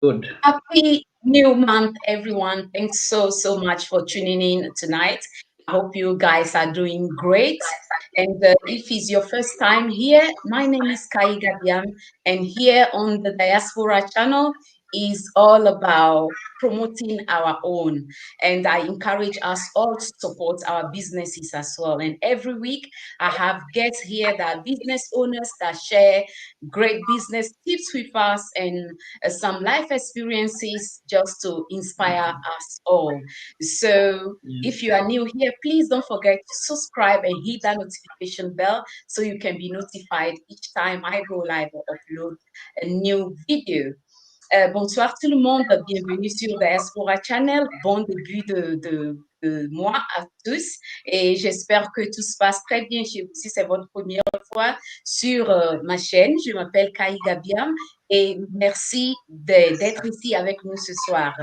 Good. Happy new month, everyone. Thanks so much for tuning in tonight. I hope you guys are doing great. And if it's your first time here, my name is Kai Gadiam, and here on the Diaspora channel is all about promoting our own. And I encourage us all to support our businesses as well. And every week, I have guests here that are business owners that share great business tips with us and some life experiences just to inspire us all. So if you are new here, please don't forget to subscribe and hit that notification bell so you can be notified each time I go live or upload a new video. Bonsoir tout le monde, bienvenue sur Diaspora Channel. Bon début de mois à tous et j'espère que tout se passe très bien chez vous si c'est votre première fois sur ma chaîne. Je m'appelle Kai Gabiam et merci d'être ici avec nous ce soir.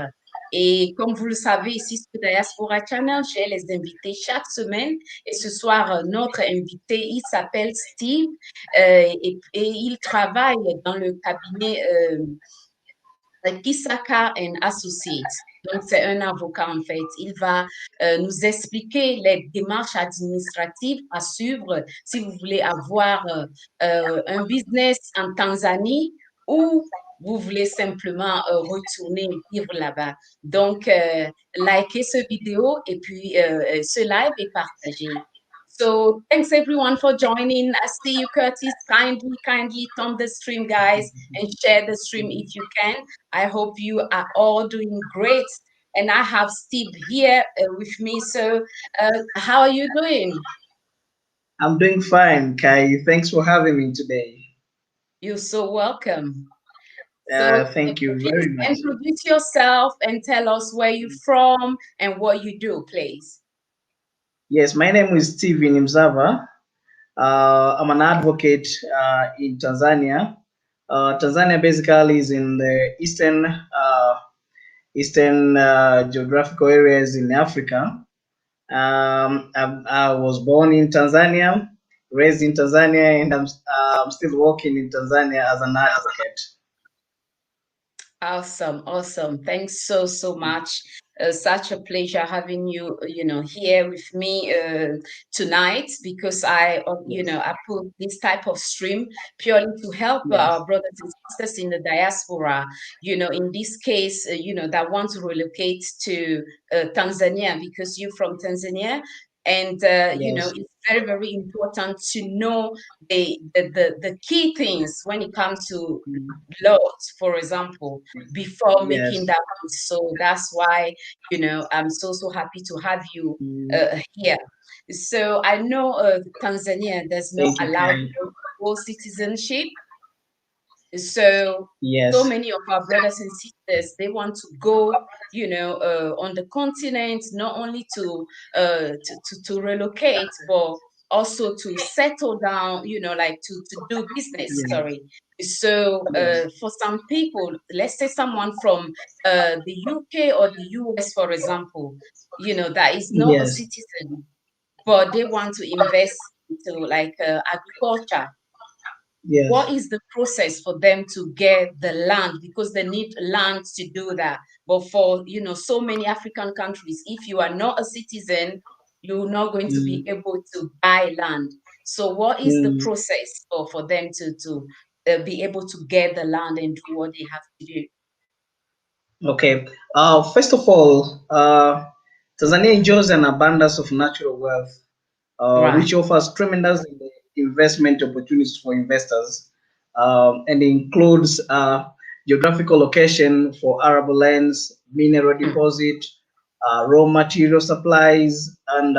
Et comme vous le savez, ici sur Diaspora Channel, j'ai les invités chaque semaine. Et ce soir, notre invité, il s'appelle Steve et il travaille dans le cabinet Kisaka and Associates. Donc, c'est un avocat en fait. Il va nous expliquer les démarches administratives à suivre si vous voulez avoir un business en Tanzanie ou vous voulez simplement retourner vivre là-bas. Donc, likez ce vidéo et puis ce live et partagez. So thanks everyone for joining. I see you, Curtis. Kindly thumb the stream, guys, and share the stream if you can. I hope you are all doing great. And I have Steve here with me. So how are you doing? I'm doing fine, Kai. Thanks for having me today. You're so welcome. So Thank you please very much. introduce yourself and tell us where you're from and what you do, please. Yes, my name is Steve Mnzava. I'm an advocate in Tanzania. Tanzania basically is in the eastern geographical areas in Africa. I was born in Tanzania, raised in Tanzania, and I'm still working in Tanzania as an advocate. Awesome. Thanks so much. Such a pleasure having you, here with me tonight because I put this type of stream purely to help our brothers and sisters in the diaspora, in this case, that want to relocate to Tanzania because you're from Tanzania. And, it's very important to know the key things when it comes to laws, for example, before making that move. So that's why, I'm so happy to have you here. So I know Tanzania does not allow dual citizenship. So many of our brothers and sisters, they want to go, on the continent, not only to relocate, but also to settle down, like to do business. Sorry. So for some people, let's say someone from the UK or the US, for example, that is not a citizen, but they want to invest into like agriculture. What is the process for them to get the land? Because they need land to do that. But for, so many African countries, if you are not a citizen, you're not going to be able to buy land. So what is the process for them to be able to get the land and do what they have to do? Okay. First of all, Tanzania enjoys an abundance of natural wealth, which offers tremendous investment opportunities for investors, and includes geographical location for arable lands, mineral deposit, raw material supplies, and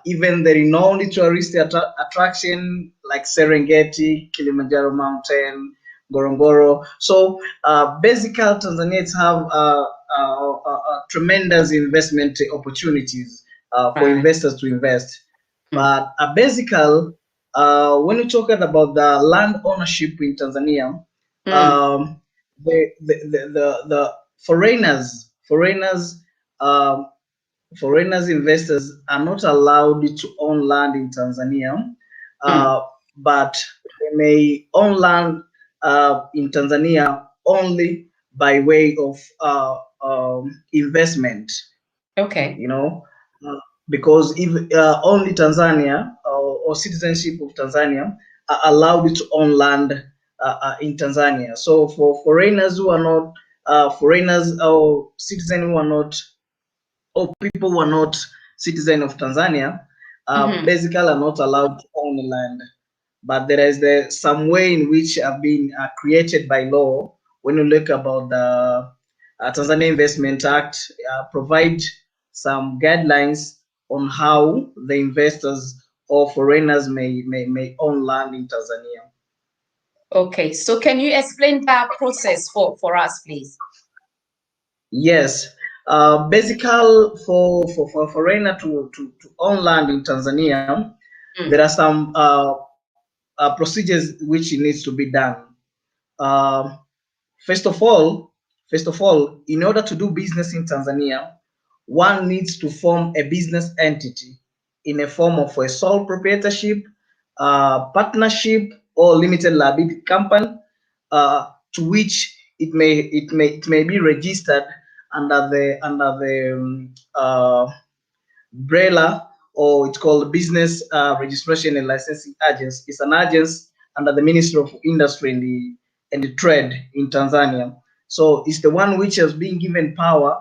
even the renowned tourist attraction like Serengeti, Kilimanjaro Mountain, Ngorongoro. So basically, Tanzanians have tremendous investment opportunities for investors to invest. But basically, when we're talking about the land ownership in Tanzania, the foreigners investors are not allowed to own land in Tanzania, but they may own land in Tanzania only by way of investment. Okay. You know, because if only Tanzania or citizenship of Tanzania are allowed to own land in Tanzania. So for foreigners who are not foreigners or citizens who are not, or people who are not citizen of Tanzania, basically are not allowed to own land. But there is some way in which have been created by law. When you look about the Tanzania Investment Act, provide some guidelines on how the investors or foreigners may own land in Tanzania. Okay, so can you explain that process for us, please? Yes. Basically, for a foreigner to own land in Tanzania, there are some procedures which needs to be done. Uh, First of all, in order to do business in Tanzania, one needs to form a business entity in a form of a sole proprietorship, partnership, or limited liability company, to which it may be registered under the BRELA, or it's called Business Registration and Licensing Agency. It's an agency under the Ministry of Industry and the Trade in Tanzania. So it's the one which has been given power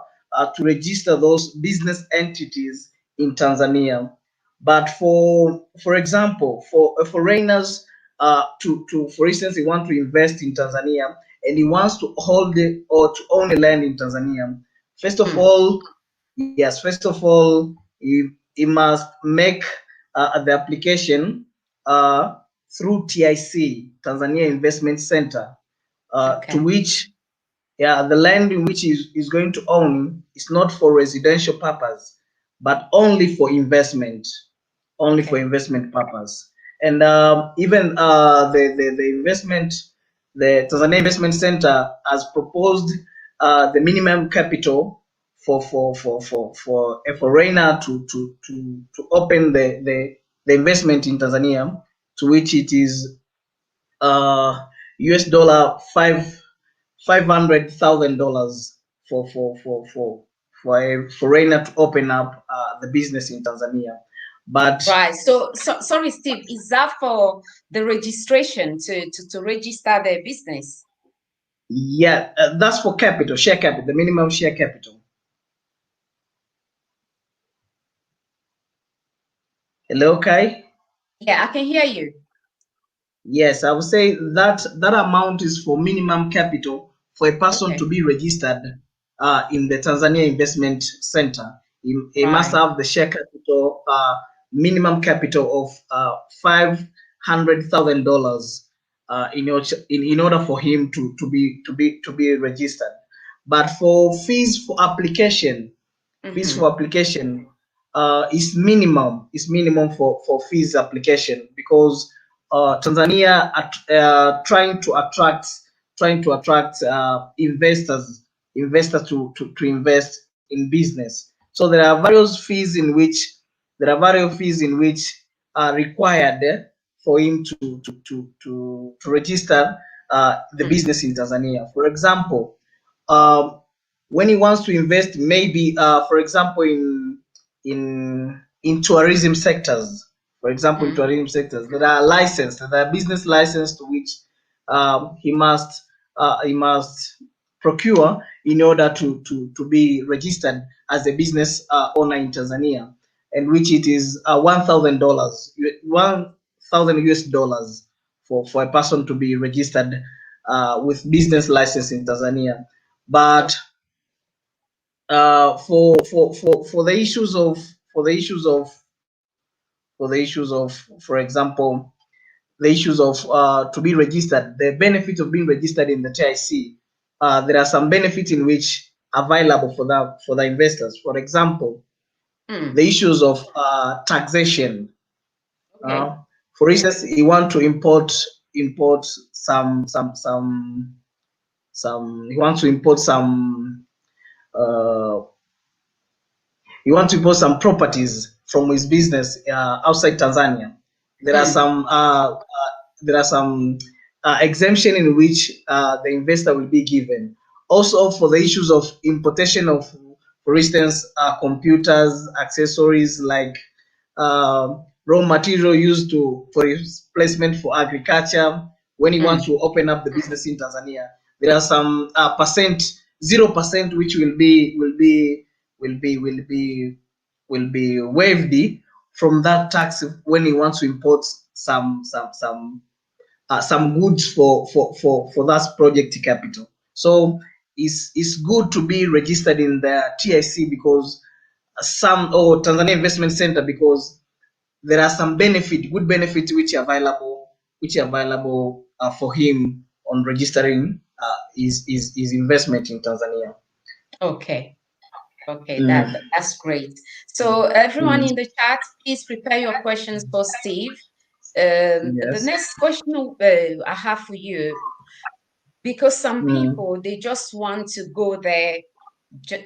to register those business entities in Tanzania. But for example, for foreigners for instance, he want to invest in Tanzania and he wants to hold it or to own a land in Tanzania. First of all, yes, first of all, you must make the application through TIC, Tanzania Investment Center, to Okay. which, yeah, the land in which is going to own is not for residential purpose, but only for investment, only for Okay. investment purpose. And even the investment, the Tanzania Investment Center has proposed the minimum capital for a foreigner to open the investment in Tanzania, to which it is US dollar $500,000 for a foreigner to open up the business in Tanzania. But Right. So sorry, Steve, is that for the registration to register their business? yeah, that's for capital, share capital, the minimum share capital. Hello, Kai? Yeah, I can hear you. Yes, I would say that amount is for minimum capital for a person to Okay. be registered in the Tanzania Investment Center. He must Right. have the share capital, minimum capital of $500,000 in order for him to be registered. But for fees for application, fees for application is minimum for fees application, because Tanzania trying to attract investors to invest in business. So there are various fees in which are required for him to register the business in Tanzania. For example, um, when he wants to invest, maybe for example in tourism sectors, there are business license to which he must procure in order to be registered as a business owner in Tanzania, and which it is $1,000, 1,000 US dollars for a person to be registered with business license in Tanzania. But for the issues of for the issues of for the issues of for example the issues of to be registered, the benefits of being registered in the TIC, there are some benefits in which available for the investors. For example, the issues of taxation. Okay. For instance, you want to import some he wants to import some uh, you want to import some properties from his business outside Tanzania. There are some exemption in which the investor will be given. Also, for the issues of importation of, for instance, computers, accessories like raw material used for placement for agriculture. When you want to open up the business in Tanzania, there are some percent, 0%, which will be waived from that tax when you want to import some goods for that project capital. So it's good to be registered in the TIC because Tanzania Investment Center, because there are some good benefits which are available for him on registering his investment in Tanzania. Okay. Okay, that's great. So everyone in the chat, please prepare your questions for Steve. The Yes. next question I have for you, because some people, they just want to go there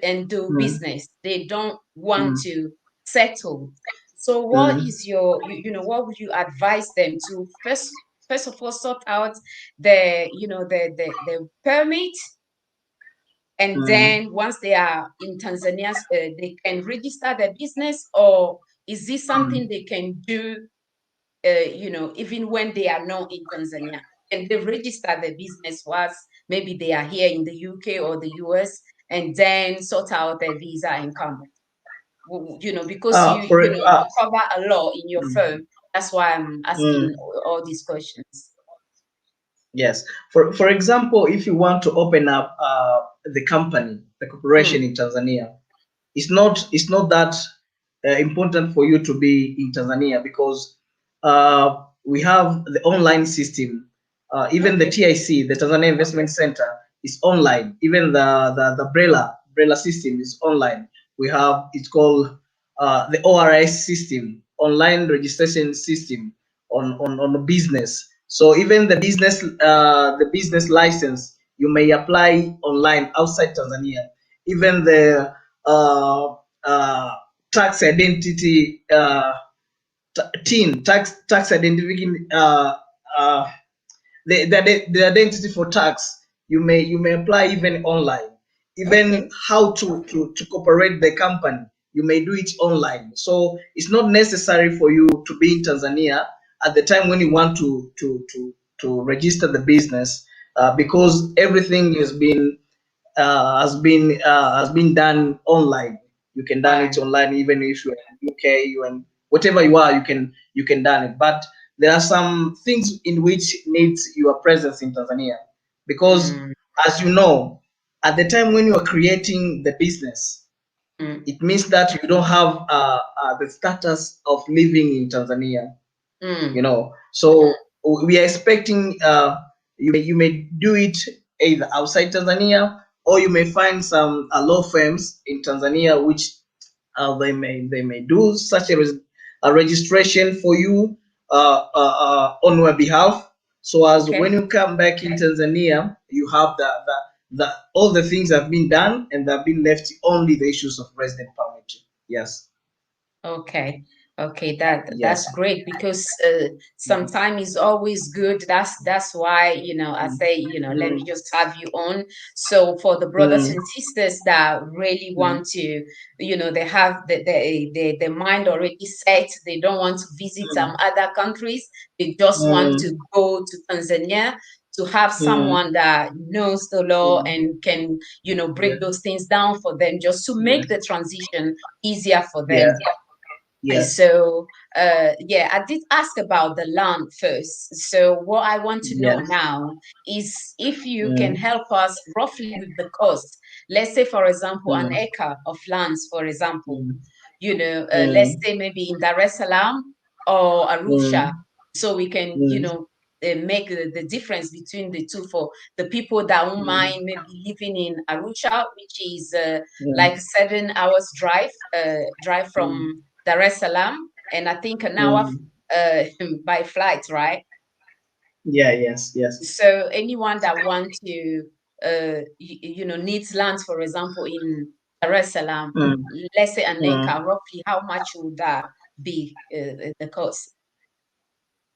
and do business. They don't want to settle. So what is your, what would you advise them to first of all sort out the permit, and then once they are in Tanzania, they can register their business, or is this something they can do, even when they are not in Tanzania? And they register the business whilst maybe they are here in the UK or the US, and then sort out their visa and come. Because you cover a lot in your firm. That's why I'm asking all these questions. Yes. For example, if you want to open up the corporation in Tanzania, it's not that important for you to be in Tanzania because we have the online system. Even the TIC, the Tanzania Investment Center, is online. Even the Brela system is online. We have, it's called the ORS system, online registration system on the business. So even the business license, you may apply online outside Tanzania. Even the tax identity tax identification the identity for tax, you may apply even online. Even how to cooperate the company, you may do it online. So it's not necessary for you to be in Tanzania at the time when you want to register the business, because everything has been done online. You can done it online even if you're in UK, you and whatever you are, you can done it. But there are some things in which needs your presence in Tanzania, because as you know, at the time when you are creating the business, it means that you don't have the status of living in Tanzania. So we are expecting you may do it either outside Tanzania, or you may find some law firms in Tanzania which they may do such a registration for you on your behalf. So as when you come back in Tanzania, you have the all the things have been done, and have been left only the issues of resident permit. Yes. Okay. Okay, that's Yes. great, because sometimes it's always good. That's why, I say, let me just have you on. So for the brothers and sisters that really want to, they have the mind already set, they don't want to visit some other countries, they just want to go to Tanzania to have someone that knows the law and can, break those things down for them, just to make the transition easier for them. Yes. So, yeah, I did ask about the land first. So what I want to know now is if you can help us roughly with the cost. Let's say, for example, an acre of lands, for example, let's say maybe in Dar es Salaam or Arusha, so we can, make the difference between the two for the people that won't mind maybe living in Arusha, which is like 7 hours drive from Dar es Salaam, and I think an hour by flight, right? Yeah, yes. So anyone that wants to, needs lands, for example, in Dar es Salaam, let's say an acre, roughly how much would that be, the cost?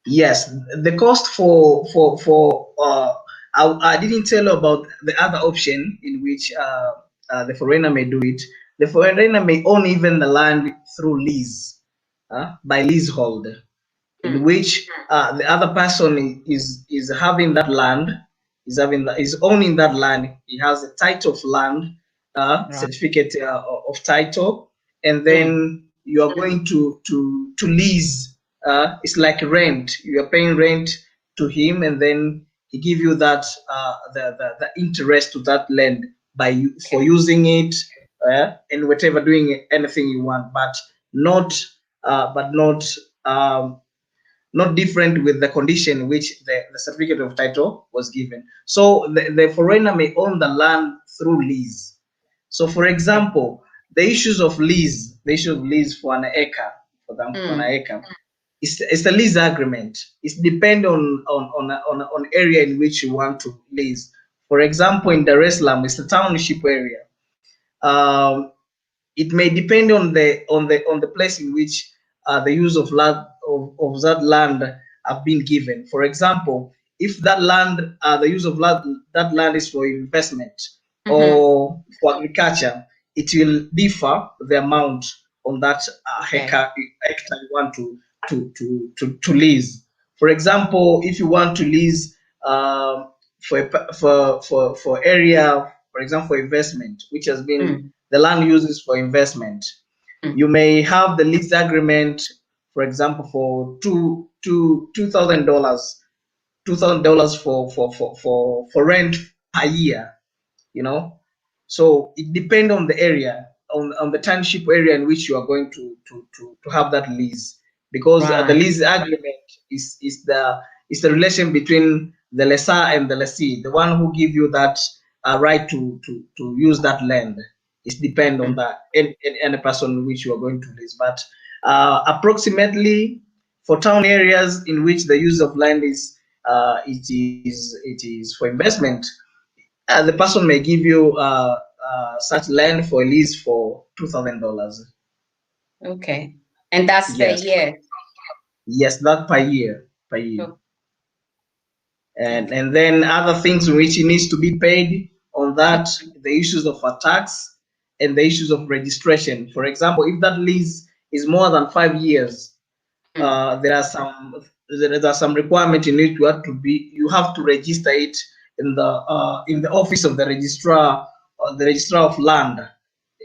Yes, the cost for I didn't tell you about the other option in which the foreigner may do it. The foreigner may own even the land through lease, by leasehold, in Mm. which the other person is having that land, is owning that land. He has a title of land, Right. certificate of title, and Mm. then you are going to lease. It's like rent. You are paying rent to him, and then he give you that the interest to that land by for Okay. using it, and whatever doing anything you want, but not but not um, not different with the condition which the certificate of title was given. So the foreigner may own the land through lease. So, for Okay. example, the issue of lease for an acre, for example, for an Mm. acre, it's a lease agreement. It depends on area in which you want to lease. For example, in Dar es Salaam, it's a township area. Um, it may depend on the place in which the use of land of that land have been given. For example, if that land the use of that land is for investment Mm-hmm. or for agriculture, it will differ the amount on that Okay. hectare you want to lease. For example, if you want to lease for area, for example, for investment, which has been Mm. the land uses for investment. You Mm. may have the lease agreement, for example, for $2,000 for rent per year, you know. So it depends on the area, on the township area in which you are going to have that lease, because the Right. lease agreement is the relation between the lessor and the lessee, the one who give you that right to use that land. It depends on Mm. that and the person which you are going to lease. But approximately for town areas in which the use of land it is for investment, the person may give you such land for a lease for $2,000. Okay. And that's per Yes, year. yes, that per year, Oh, and okay. then other things which needs to be paid on that, the issues of a tax and the issues of registration. For example, if that lease is more than 5 years, Mm. there are some requirement in it. You have to register it in the office of the registrar of land.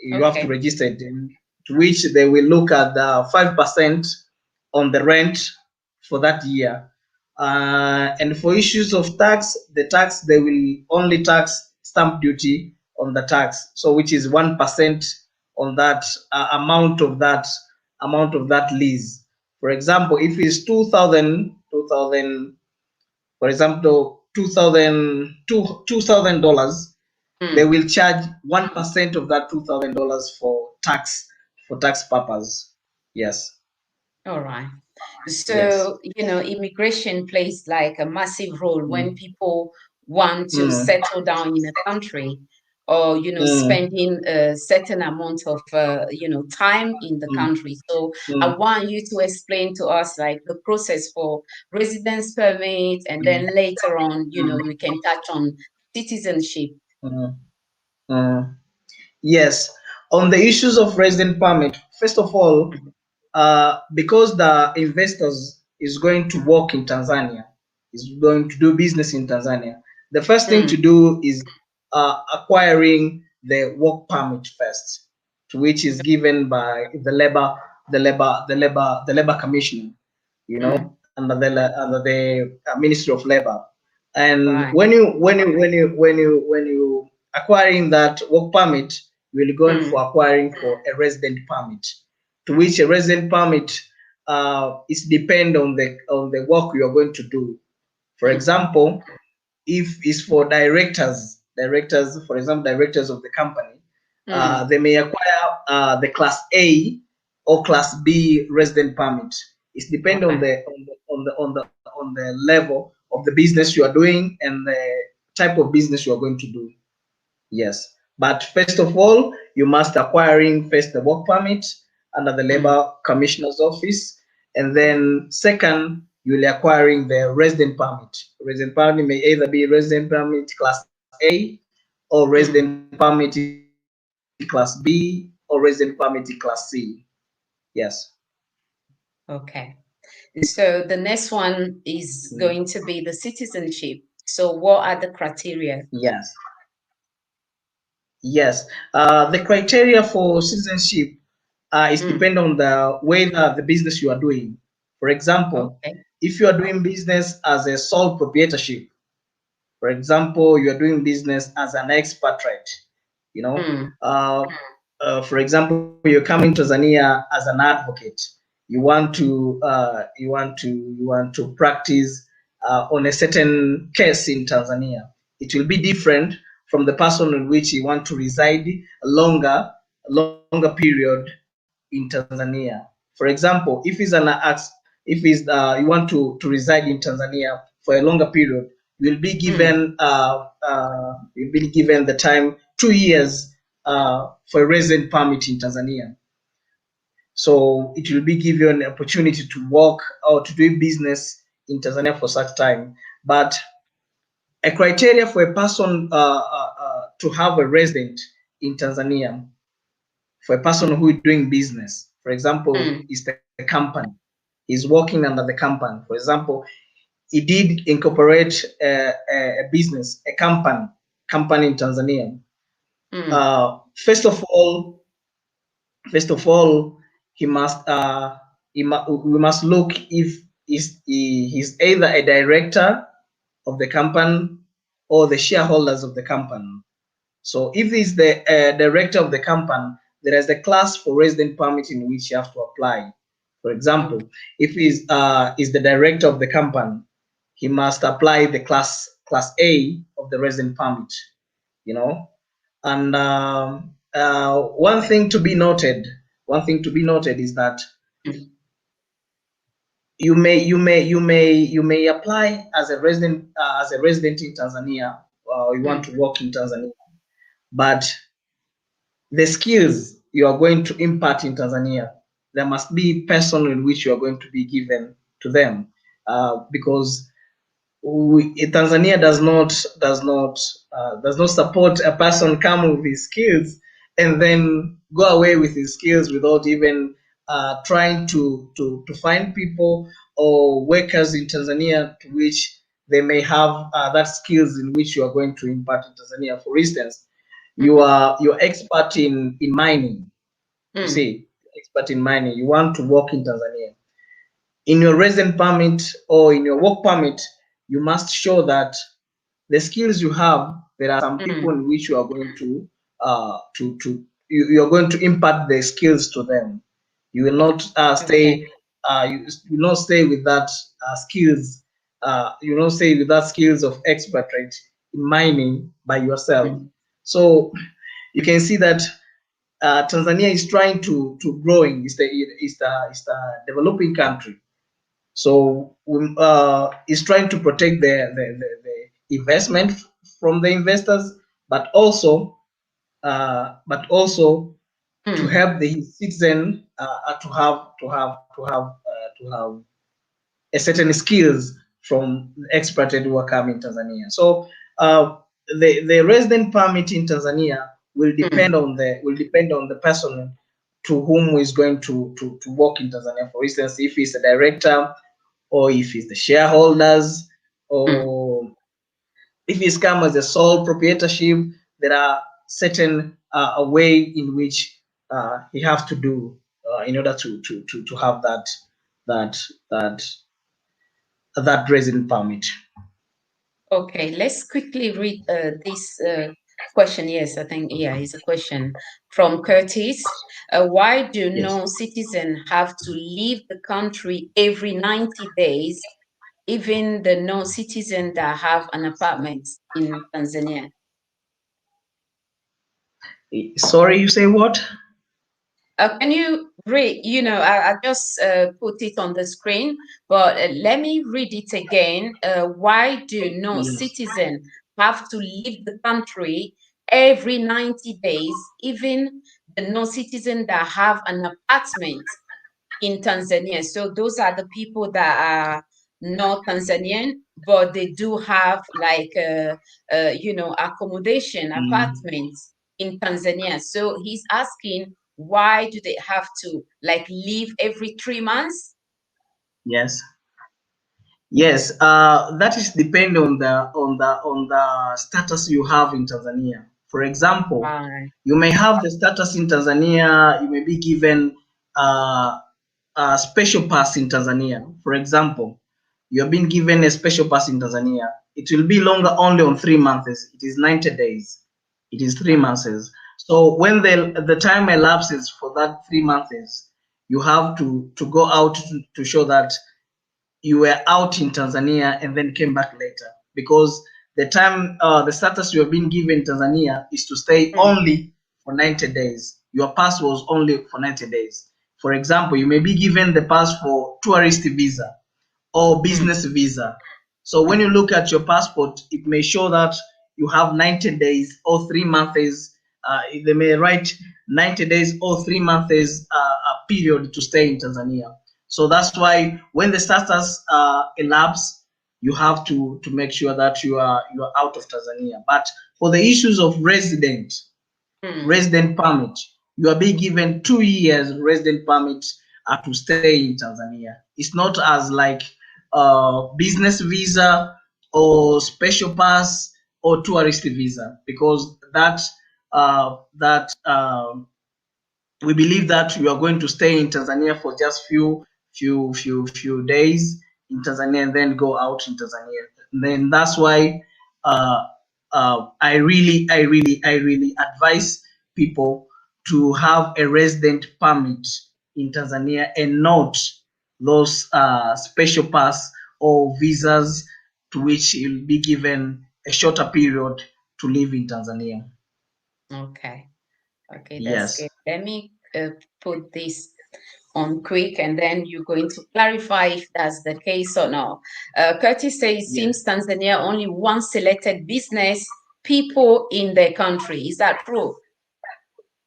You have to Okay. register it, to which they will look at the 5% on the rent for that year. And for issues of tax, the tax, they will only tax stamp duty on the tax, so which is 1% on that amount of that lease. For example, if it's 2,000, for example, $2,000, they Mm. will charge 1% of that $2,000 for tax purpose. Yes, All right. yes. So, immigration plays like a massive role when Mm, people want to mm, settle down in a country or, mm, spending a certain amount of, time in the mm, country. So I mm, want you to explain to us like the process for residence permit, and mm, then later on, mm, we can touch on citizenship. mm, mm. Yes. On the issues of resident permit, first of all, because the investors is going to work in Tanzania, is going to do business in Tanzania, the first thing to Mm. do is acquiring the work permit first, to which is given by the labor commissioner, Mm. under the Ministry of Labor. And Right. when you acquiring that work permit, you will go for Mm. acquiring for a resident permit, to which a resident permit is depend on the work you are going to do. For Mm. example, if it's for directors, for example, directors of the company, Mm. they may acquire the Class A or Class B resident permit. It depends on Okay. the level of the business you are doing and the type of business you are going to do. Yes, but first of all, you must acquiring first the work permit under the Mm. Labor Commissioner's office, and then second, you will be acquiring the resident permit. Resident permit may either be resident permit class A, or resident permit class B, or resident permit class C. Yes. Okay. So the next one is going to be the citizenship. So what are the criteria? Yes. Yes. The criteria for citizenship is depend on the way that the business you are doing. For example, Okay. if you are doing business as a sole proprietorship, for example, you are doing business as an expatriate, you know, for example, you're coming to Tanzania as an advocate. You want to practice on a certain case in Tanzania. It will be different from the person in which you want to reside a longer period in Tanzania. For example, if you want to reside in Tanzania for a longer period, you'll be given the time 2 years for a resident permit in Tanzania. So it will be give you an opportunity to work or to do business in Tanzania for such time. But a criteria for a person to have a resident in Tanzania, for a person who is doing business, for example, is the company. He's working under the company. For example, he did incorporate a business, a company in Tanzania. First of all, he must we must look if he's either a director of the company or the shareholders of the company. So if he's the director of the company, there is a class for resident permit in which you have to apply. For example, if he's the director of the company, he must apply the class A of the resident permit. You know, and one thing to be noted is that you may apply as a resident in Tanzania. You want to work in Tanzania, but the skills you are going to impart in Tanzania, there must be person in which you are going to be given to them, because Tanzania does not support a person come with his skills and then go away with his skills without even trying to find people or workers in Tanzania to which they may have that skills in which you are going to impart in Tanzania. For instance, you're expert in mining. You see, expert in mining. You want to work in Tanzania. In your resident permit or in your work permit, you must show that the skills you have, there are some people in which you are going you're going to impart the skills to them. You will not stay. You will not stay with that skills. You will not stay with that skills of expatriate in mining by yourself. So you can see that Tanzania is trying to growing. It's the developing country. So is trying to protect the investment from the investors, but also to help the citizen to have a certain skills from expatriate who are coming in Tanzania. So the resident permit in Tanzania will depend on the person to whom is going to work in Tanzania. For instance, if he's a director, or if it's the shareholders, or if it's come as a sole proprietorship, there are certain a way in which he have to do in order to have that that that resident permit. Okay, let's quickly read this question. Yes, I think, yeah, it's a question from Curtis. Why do Yes. non-citizens have to leave the country every 90 days, even the non-citizens that have an apartment in Tanzania? Sorry, you say what? Can you read? I just put it on the screen, but let me read it again. Why do no Yes. citizen have to leave the country every 90 days, even the non-citizen that have an apartment in Tanzania? So those are the people that are not Tanzanian, but they do have like accommodation Mm, apartments in Tanzania. So he's asking, why do they have to like leave every 3 months? yes. Yes, that is depend on the status you have in Tanzania. For example, Right. you may have the status in Tanzania. You may be given uh, a special pass in Tanzania. For example, you have been given a special pass in Tanzania. It will be longer only on 3 months. It is 90 days. It is three Right. months. So when the time elapses for that 3 months, you have to go out to show that you were out in Tanzania and then came back later, because the status you have been given in Tanzania is to stay Mm, only for 90 days. Your pass was only for 90 days. For example, you may be given the pass for tourist visa or mm, business visa. So when you look at your passport, it may show that you have 90 days or 3 months. They may write 90 days or 3 months period to stay in Tanzania. So that's why when the status elapse, you have to make sure that you are out of Tanzania. But for the issues of mm. resident permit. You are being given 2 years resident permit to stay in Tanzania. It's not as like business visa or special pass or tourist visa, because that we believe that you are going to stay in Tanzania for just few days in Tanzania and then go out in Tanzania. And then that's why uh, I really advise people to have a resident permit in Tanzania and not those special pass or visas to which you'll be given a shorter period to live in Tanzania. Okay. Okay, that's Yes, good. Let me put this on quick, and then you're going to clarify if that's the case or not. Curtis says, yes. seems Tanzania only one selected business people in their country. Is that true?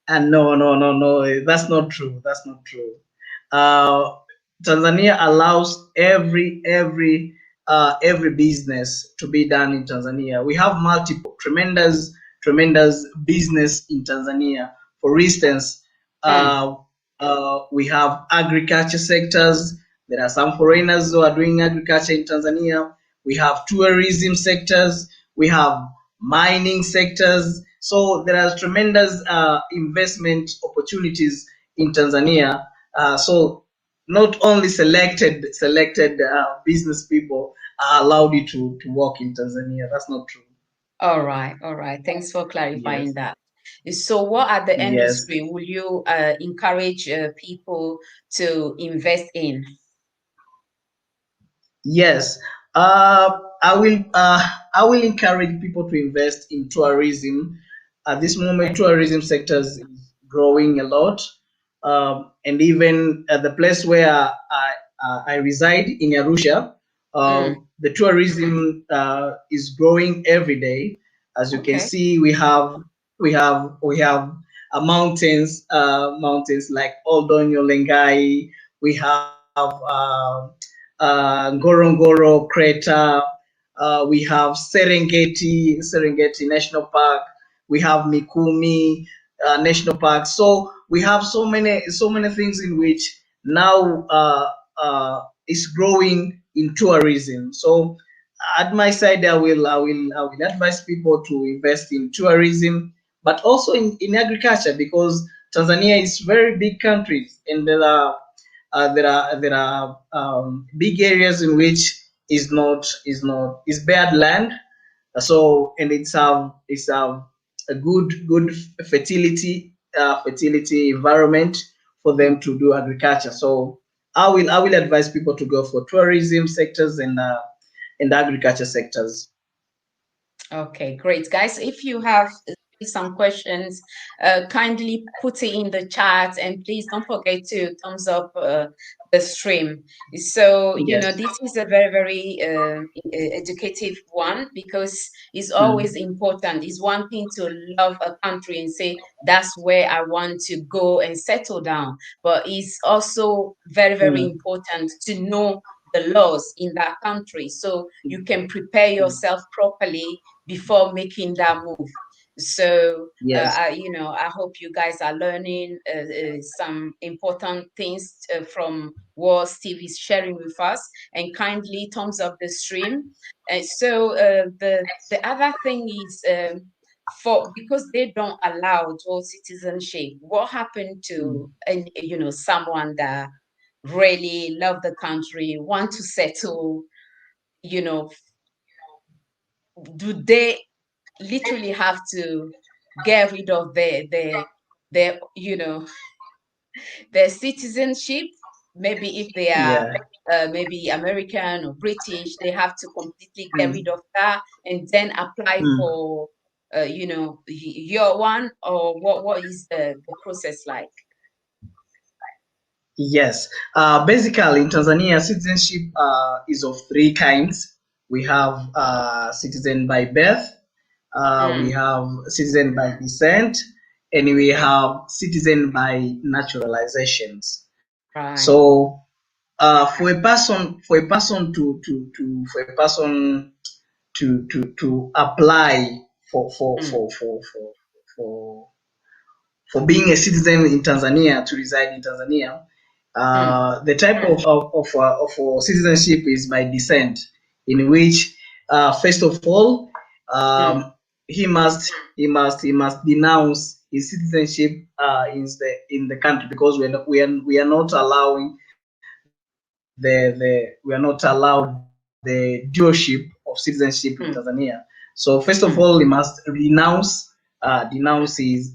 And no, no, no, no, that's not true. That's not true. Uh, Tanzania allows every business to be done in Tanzania. We have multiple tremendous business in Tanzania. For instance, Mm, uh, we have agriculture sectors. There are some foreigners who are doing agriculture in Tanzania. We have tourism sectors. We have mining sectors. So there are tremendous investment opportunities in Tanzania. So not only selected business people are allowed you to work in Tanzania. That's not true. all right, all right. Thanks for clarifying Yes, that. So, what are the yes. industry will you encourage people to invest in? Yes, I will encourage people to invest in tourism. At this moment, Okay. tourism sectors is growing a lot, and even at the place where I reside in Arusha, Mm, the tourism is growing every day. As you can okay. see, we have mountains like Oldonyo Lengai. We have Ngorongoro crater. We have Serengeti National Park. We have Mikumi National Park. So we have so many things in which now is growing in tourism. So at my side, I will advise people to invest in tourism, but also in agriculture, because Tanzania is very big country, and there are big areas in which is bad land. So and it's a good fertility environment for them to do agriculture. So I will advise people to go for tourism sectors and agriculture sectors. Okay, great. Guys, if you have some questions, kindly put it in the chat, and please don't forget to thumbs up the stream. So, Yes. this is a very, very educative one, because it's always Mm, important. It's one thing to love a country and say, that's where I want to go and settle down. But it's also very, very mm, important to know the laws in that country, so you can prepare yourself properly before making that move. So Yes. I hope you guys are learning some important things from what Steve is sharing with us, and kindly thumbs up the stream. So the other thing is, for because they don't allow dual citizenship, what happened to someone that really love the country, want to settle, you know, do they literally have to get rid of their their citizenship? Maybe if they are Yeah. maybe American or British, they have to completely get rid Mm. of that and then apply Mm. for your one, or what is the process like? Yes. Basically, in Tanzania, citizenship is of three kinds. We have citizen by birth, we Mm, have citizen by descent, and we okay, have citizen by naturalizations. right. So, for a person to apply for for Mm, for for for for for being a citizen in Tanzania, to reside in Tanzania, mm, the type of citizenship is by descent, in which first of all, mm, he must denounce his citizenship in the country, because we are not allowing the dualship of citizenship in mm, Tanzania. So first of mm. all, he must denounce his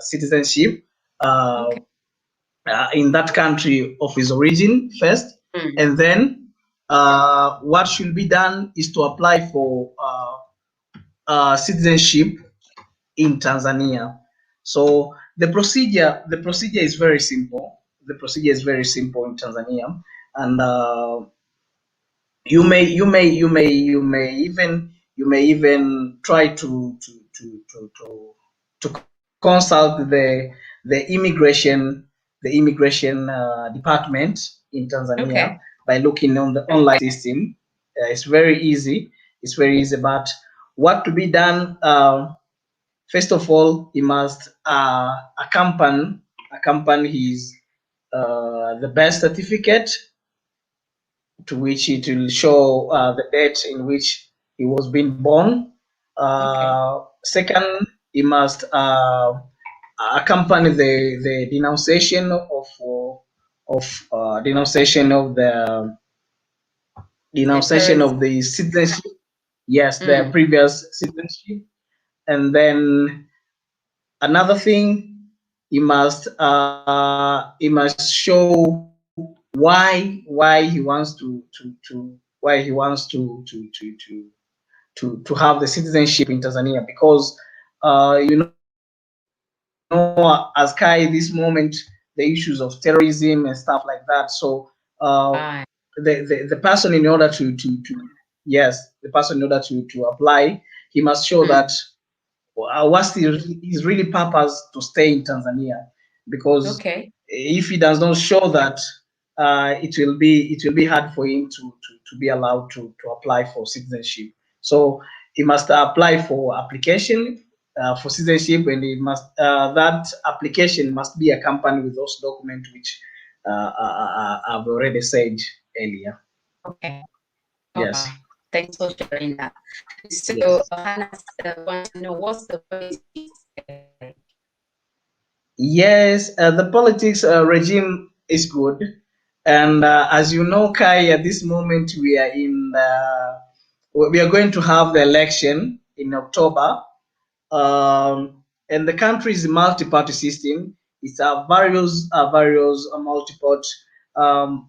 citizenship uh, Okay. in that country of his origin first, Mm, and then what should be done is to apply for citizenship in Tanzania. So the procedure is very simple. The procedure is very simple in Tanzania, and you may even try to consult the immigration department in Tanzania okay. by looking on the online system. It's very easy. It's very easy. But what to be done? First of all, he must accompany his the birth certificate, to which it will show the date in which he was being born. Okay. Second, he must accompany the denunciation of denunciation of the The terrorism. citizenship. Yes, the Mm, previous citizenship, and then another thing, he must show why he wants to have the citizenship in Tanzania, because as Kai this moment, the issues of terrorism and stuff like that. So right. the person, in order to yes, the person, in order to apply, he must show Mm, that what's his really purpose to stay in Tanzania, because okay. if he does not show that, it will be hard for him to be allowed to apply for citizenship. So he must apply for application for citizenship, and that application must be accompanied with those documents which I've already said earlier. Okay. All Yes. right. Thanks for sharing that. So Yes. Hannah wants to know what's the politics like. Yes, the politics regime is good, and as you know, Kai, at this moment we are going to have the election in October, and the country is a multi-party system. It's various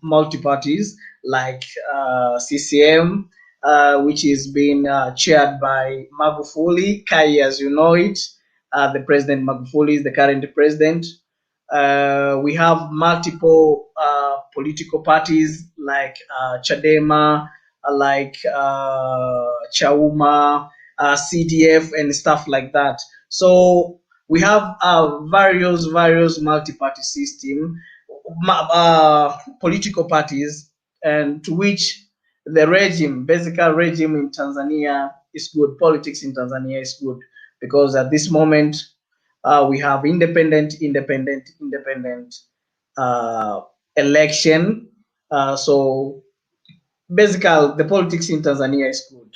multi-parties like CCM, which is being chaired by Magufuli. Kai, as you know it, the president Magufuli is the current president. We have multiple political parties like Chadema, like Chauma, CDF, and stuff like that. So we have various multi-party system, political parties, and to which the regime, basic regime in Tanzania is good. Politics in Tanzania is good because at this moment we have independent uh, election. So basically, the politics in Tanzania is good.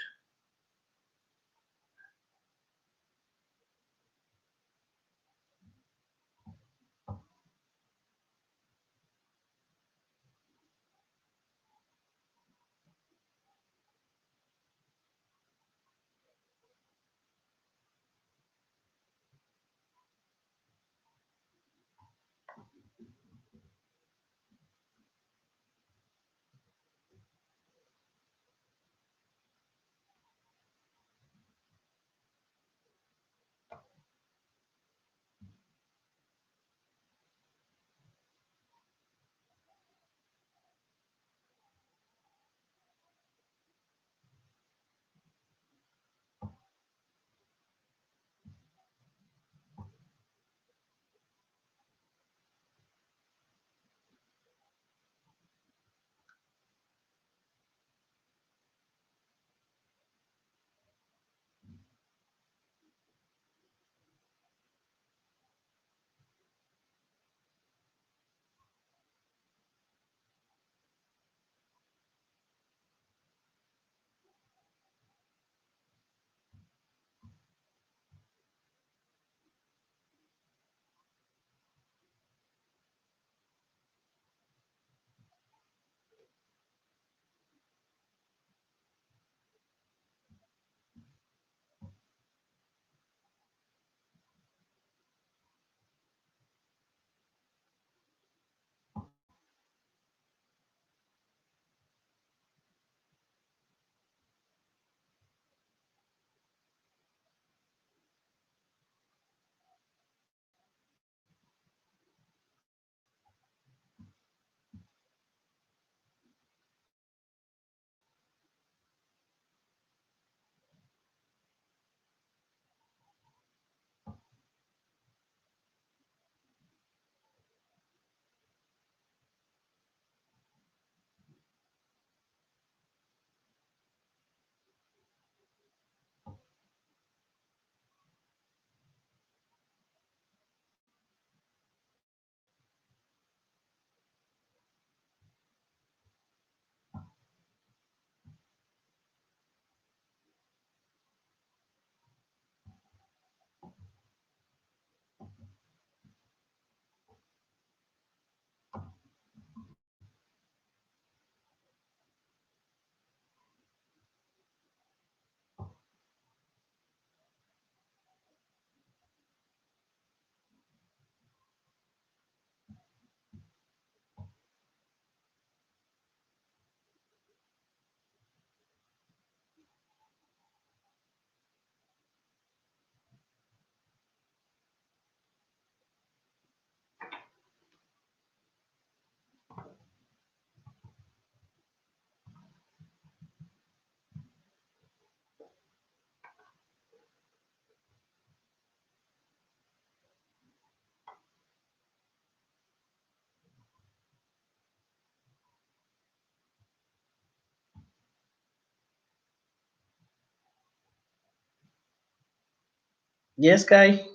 Yes, Kai.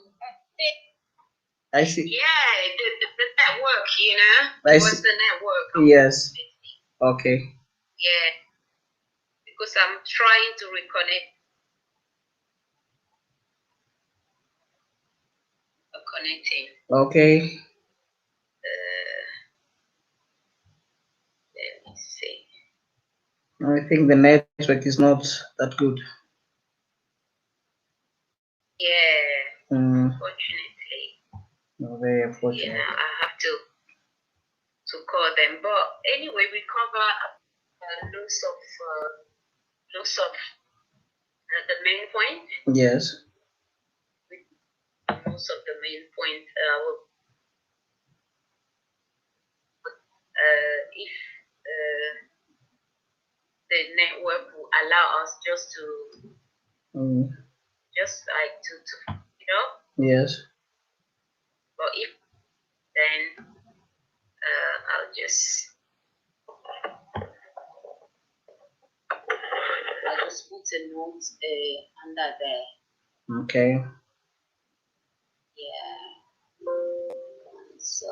I see. Yeah, the network, it was the network. Yes. Okay. Yeah, because I'm trying to reconnect. Connecting. Okay. Let me see. I think the network is not that good. Yeah. Unfortunately. No, very unfortunate. I have to call them. But anyway, we cover lots of the main point. Yes. Most of the main point. If the network will allow us just to just like to Yes. but if then I'll just a note under there. Okay. Yeah. So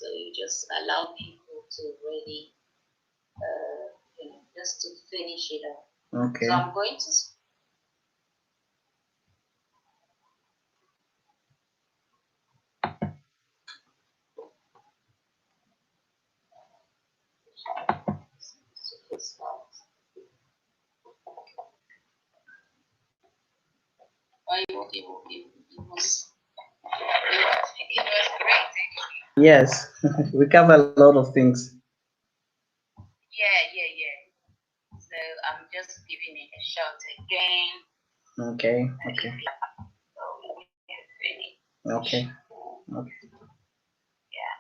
you just allow people to really, just to finish it up. Okay. So I'm going to. It was great. Yes, we cover a lot of things. Yeah. So I'm just giving it a shot again. Okay. Okay. Yeah.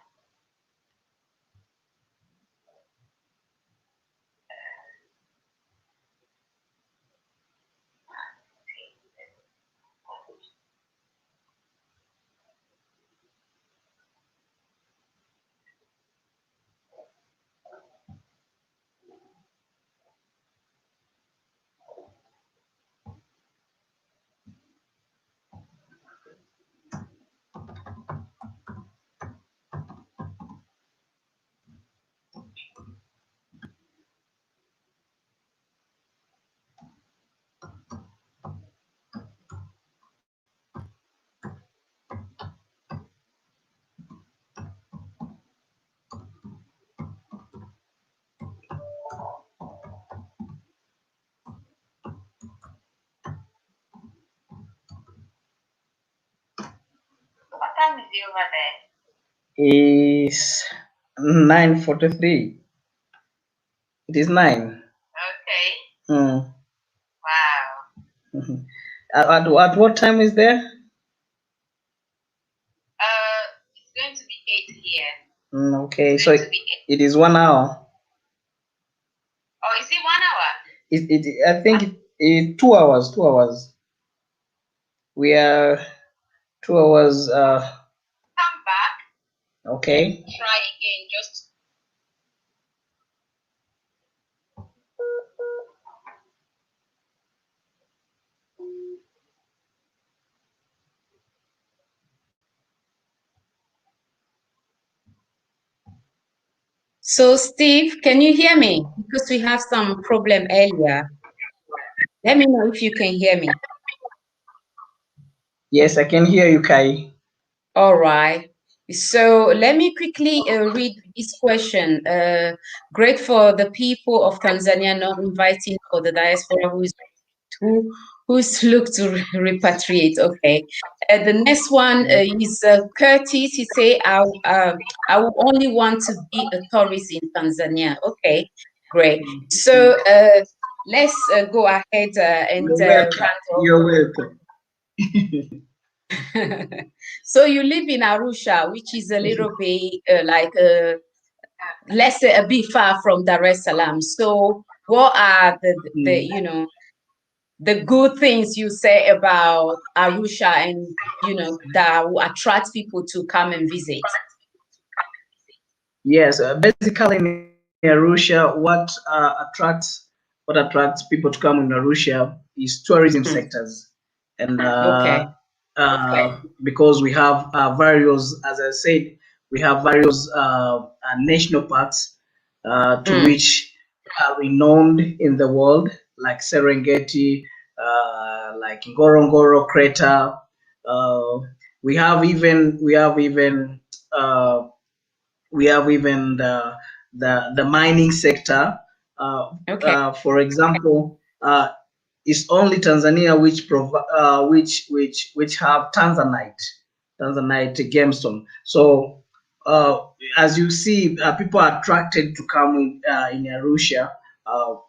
What time is it over there? Is 9:43. It is 9. Okay. Mm. Wow. At what time is there? It's going to be 8 here. Okay, so it is 1 hour. Oh, is it 1 hour? I think it 2 hours. 2 hours. We are 2 hours. Come back. Okay. Try again. Just. So, Steve, can you hear me? Because we have some problem earlier. Let me know if you can hear me. Yes, I can hear you, Kai. All right. So let me quickly read this question. Great for the people of Tanzania not inviting for the diaspora who's looked to repatriate. Okay. The next one is Curtis. He say, I would only want to be a tourist in Tanzania. Okay, great. So let's go ahead and round off. You're welcome. So you live in Arusha, which is a little bit let's say a bit far from Dar es Salaam. So what are the the good things you say about Arusha and that will attract people to come and visit? Yes, basically in Arusha, what attracts people to come in Arusha is tourism sectors, and Okay. because we have various, as I said, we have various national parks to which are renowned in the world, like Serengeti, like Ngorongoro Crater. Uh, we have even uh, we have even the mining sector. Okay. For example, it's only Tanzania which have Tanzanite gemstone. So as you see, people are attracted to come in Arusha,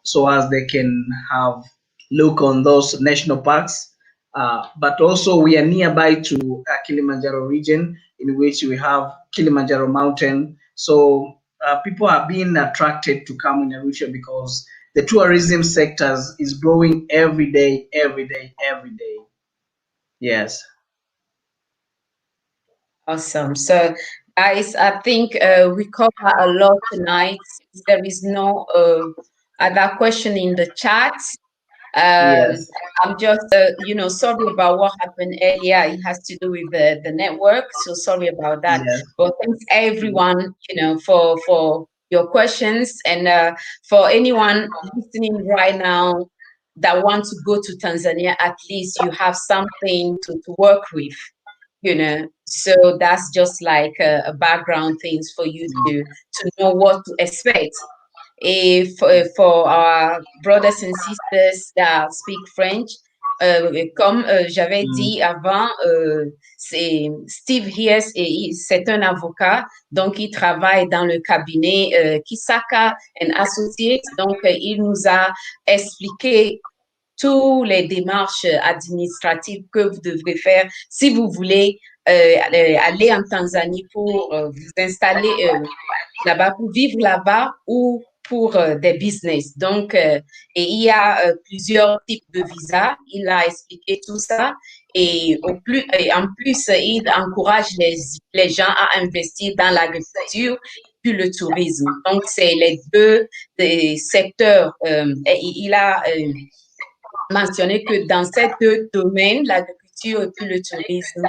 so as they can have look on those national parks. But also we are nearby to Kilimanjaro region, in which we have Kilimanjaro mountain. So people are being attracted to come in Arusha because the tourism sectors is growing every day, every day, every day. Yes. Awesome. So, guys, I think we cover a lot tonight. There is no other question in the chat. Yes. I'm just, sorry about what happened earlier. It has to do with the network, so sorry about that. Yes. But thanks everyone, for your questions, and for anyone listening right now that want to go to Tanzania, at least you have something to work with, So that's just like a background things for you to know what to expect. For our brothers and sisters that speak French, comme j'avais dit avant, c'est Steve here, c'est un avocat, donc il travaille dans le cabinet Kisaka and Associates. Donc, il nous a expliqué toutes les démarches administratives que vous devrez faire si vous voulez aller en Tanzanie pour vous installer là-bas, pour vivre là-bas ou pour des business. Donc, et il y a plusieurs types de visas. Il a expliqué tout ça. Et en plus, il encourage les gens à investir dans l'agriculture puis le tourisme. Donc, c'est les deux secteurs. Et il a mentionné que dans ces deux domaines, l'agriculture et puis le tourisme,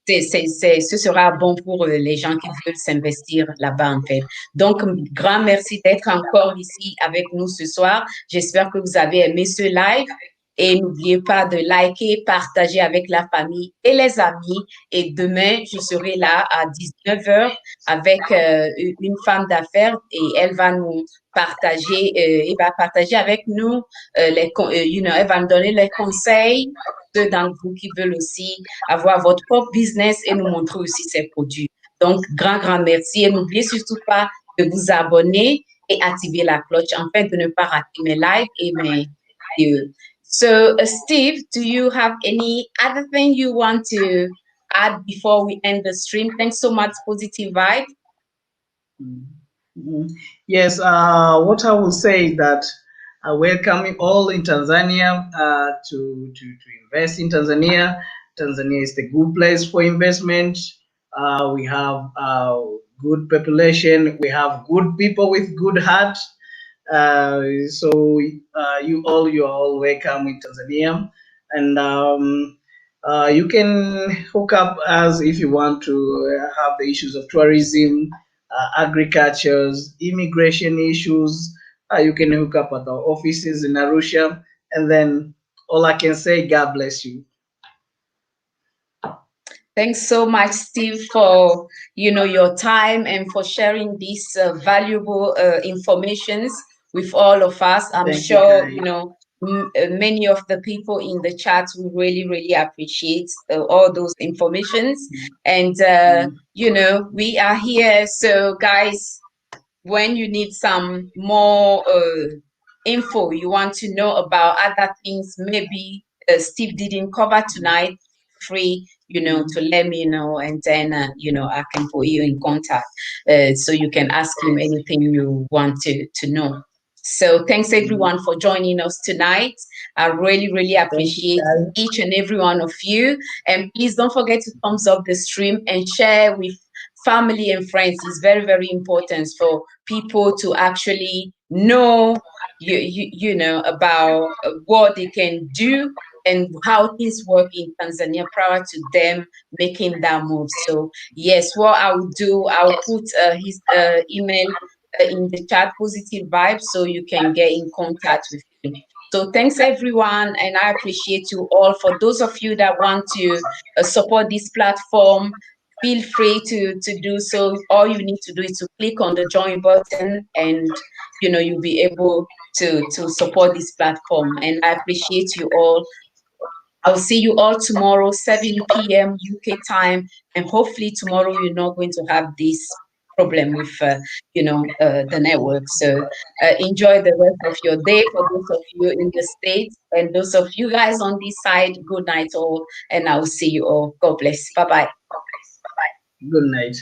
ce sera bon pour les gens qui veulent s'investir là-bas, en fait. Donc, grand merci d'être encore ici avec nous ce soir. J'espère que vous avez aimé ce live. Et n'oubliez pas de liker, partager avec la famille et les amis. Et demain, je serai là à 19 h avec une femme d'affaires et elle va nous partager, avec nous elle va nous donner les conseils, ceux d'entre vous qui veulent aussi avoir votre propre business et nous montrer aussi ses produits. Donc, grand merci et n'oubliez surtout pas de vous abonner et activer la cloche afin de ne pas rater mes lives et mes vidéos. So, Steve, do you have any other thing you want to add before we end the stream? Thanks so much, Positive Vibe. Yes, what I will say is that welcoming all in Tanzania to invest in Tanzania. Tanzania is the good place for investment. We have good population. We have good people with good heart. So you are all welcome in Tanzania, and you can hook up us if you want to have the issues of tourism, agricultures, immigration issues. You can hook up at our offices in Arusha, and then all I can say, God bless you. Thanks so much, Steve, for your time and for sharing these valuable informations with all of us. I'm sure many of the people in the chat will really appreciate all those informations. And we are here. So, guys, when you need some more info, you want to know about other things, maybe Steve didn't cover tonight, free, to let me know, and then, I can put you in contact so you can ask him anything you want to know. So thanks everyone for joining us tonight. I really appreciate each and every one of you. And please don't forget to thumbs up the stream and share with family and friends. Is very important for people to actually know about what they can do and how things work in Tanzania prior to them making that move. So yes, what I will do, I'll put his email in the chat, Positive Vibes, so you can get in contact with him. So thanks everyone, and I appreciate you all. For those of you that want to support this platform, feel free to do so. All you need to do is to click on the join button, and you'll be able to support this platform. And I appreciate you all. I'll see you all tomorrow, 7 p.m. UK time, and hopefully tomorrow you're not going to have this problem with the network. So enjoy the rest of your day for those of you in the States, and those of you guys on this side, good night all, and I'll see you all. God bless. Bye-bye. Good night.